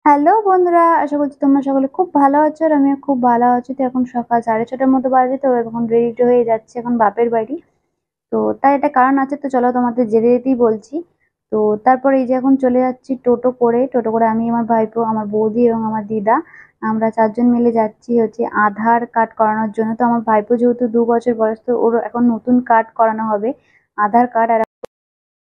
Hello বন্ধুরা, আশা করছি তোমরা সকলে খুব ভালো আছো আর আমিও খুব ভালো আছি। তো এখন সকাল 6:30টার মতো বাজে, তো এখন রেডি হয়ে যাচ্ছে এখন বাপের বাড়ি। তো তার একটা কারণ আছে, তো চলো তোমাদের যেতে যেতেই বলছি। তো তারপরে এই যে এখন চলে যাচ্ছি টোটো করে আমি, আমার ভাইপো, আমার বৌদি এবং আমার দিদা, আমরা চারজন মিলে যাচ্ছি হচ্ছে আধার কার্ড করানোর জন্য। তো আমার ভাইপো যেহেতু 2 বছর বয়স, তো ওর এখন নতুন কার্ড করানো হবে, আধার কার্ড। আর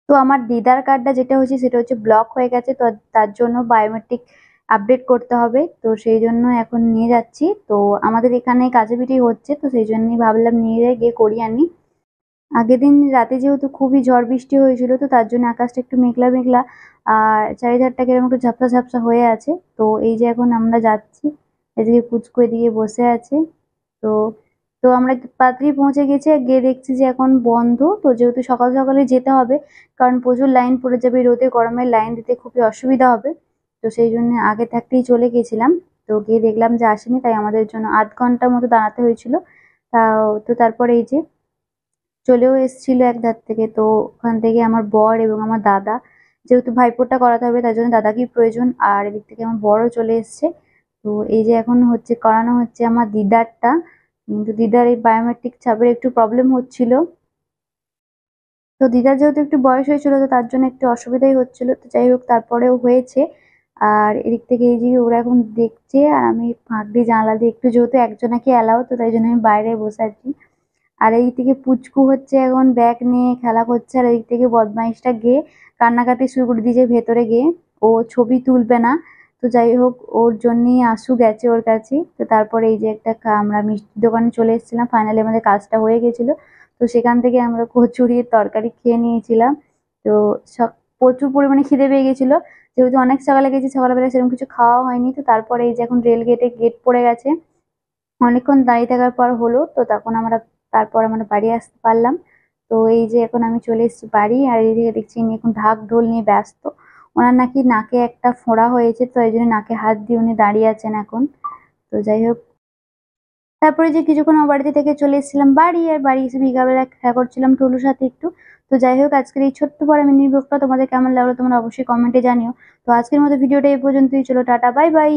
তো আমার দিদার কার্ডটা যেটা হয়েছে সেটা হচ্ছে ব্লক হয়ে গেছে, তো তার জন্য বায়োমেট্রিক আপডেট করতে হবে। তো সেই জন্য এখন নিয়ে যাচ্ছি। তো আমাদের এখানে কাছে পিঠেই হচ্ছে, তো সেই জন্যই ভাবলাম নিয়ে যাই, গিয়ে করিয়ে আনি। আগের দিন রাতে যেহেতু খুবই ঝড় বৃষ্টি হয়েছিল, তো তার জন্য আকাশটা একটু মেঘলা মেঘলা আর চারিধারটা কিরকম একটু ঝাপসা ঝাপসা হয়ে আছে। তো এই যে এখন আমরা যাচ্ছি, এদিকে পুচকু এদিকে বসে আছে। তো তো আমরা তাড়াতাড়ি পৌঁছে গেছি, আর গিয়ে দেখছি যে এখন বন্ধ। তো যেহেতু সকাল সকালে যেতে হবে, কারণ প্রচুর লাইন পড়ে যাবে, রোদে গরমে লাইন দিতে খুবই অসুবিধা হবে। তো সেই জন্য আগে থাকতেই চলে গেছিলাম। তো গিয়ে দেখলাম যে আসেনি, তাই আমাদের জন্য 8 ঘন্টার মতো দাঁড়াতে হয়েছিল। তাও তো তারপরে এই যে চলেও এসেছিল এক ধার থেকে। তো ওখান থেকে আমার বর এবং আমার দাদা, যেহেতু ভাইফোঁটা করাতে হবে তার জন্য দাদাকেই প্রয়োজন, আর এদিক থেকে আমার বরও চলে এসছে। তো এই যে এখন হচ্ছে করানো হচ্ছে আমার দিদারটা, কিন্তু দিদার এই বায়োমেট্রিক ছাপের একটু প্রবলেম হচ্ছিল। তো দিদার যেহেতু একটু বয়স হয়েছিল, তো তার জন্য একটু অসুবিধাই হচ্ছিল, তো যাই হোক তারপরেও হয়েছে। আর এদিক থেকে এই যে ওরা এখন দেখছে, আর আমি ফাঁক দিয়ে জানলা দিয়ে একটু, যেহেতু একজনাকে অ্যালাও, তো তাই জন্য আমি বাইরে বসে আছি। আর এই থেকে পুচকু হচ্ছে এখন ব্যাগ নিয়ে খেলা করছে, আর এই থেকে বদমাইশটা গিয়ে কান্নাকাটি শুরু করে দিয়েছে ভেতরে গিয়ে। ও ছবি তুলবে না। তো যাই হোক ওর জন্যই আসু গেছে ওর কাছে। তো তারপরে এই যে একটা আমরা মিষ্টির দোকানে চলে এসেছিলাম, ফাইনালি আমাদের কাজটা হয়ে গেছিল। তো সেখান থেকে আমরা কচুরির তরকারি খেয়ে নিয়েছিলাম। তো প্রচুর পরিমাণে খিদে পেয়ে গেছিলো, যেহেতু অনেক সকালে গেছি, সকালবেলা সেরকম কিছু খাওয়া হয়নি। তো তারপরে এই যে এখন রেল গেটে গেট পড়ে গেছে, অনেকক্ষণ দাঁড়িয়ে থাকার পর হলো। তো তখন আমরা তারপর আমরা বাড়ি আসতে পারলাম। তো এই যে এখন আমি চলে এসেছি বাড়ি, আর এইদিকে দেখছি ইনি এখন ঢাক ঢোল নিয়ে ব্যস্ত। ওনার নাকি নাকে একটা ফোঁড়া হয়েছে, তো এই জন্য নাকে হাত দিয়ে উনি দাঁড়িয়ে আছেন এখন। তো যাই হোক তারপরে যে কিছুক্ষণ আমার বাড়িতে থেকে চলে এসেছিলাম বাড়ি, আর বাড়ি এসে বিকালবেলা খেলা করছিলাম টুলুর সাথে একটু। তো যাই হোক আজকের এই ছোট্ট বড় মিনি ব্লগটা তোমাদের কেমন লাগলো তোমরা অবশ্যই কমেন্টে জানিও। তো আজকের মতো ভিডিওটা এই পর্যন্তই, চলো টাটা বাই বাই।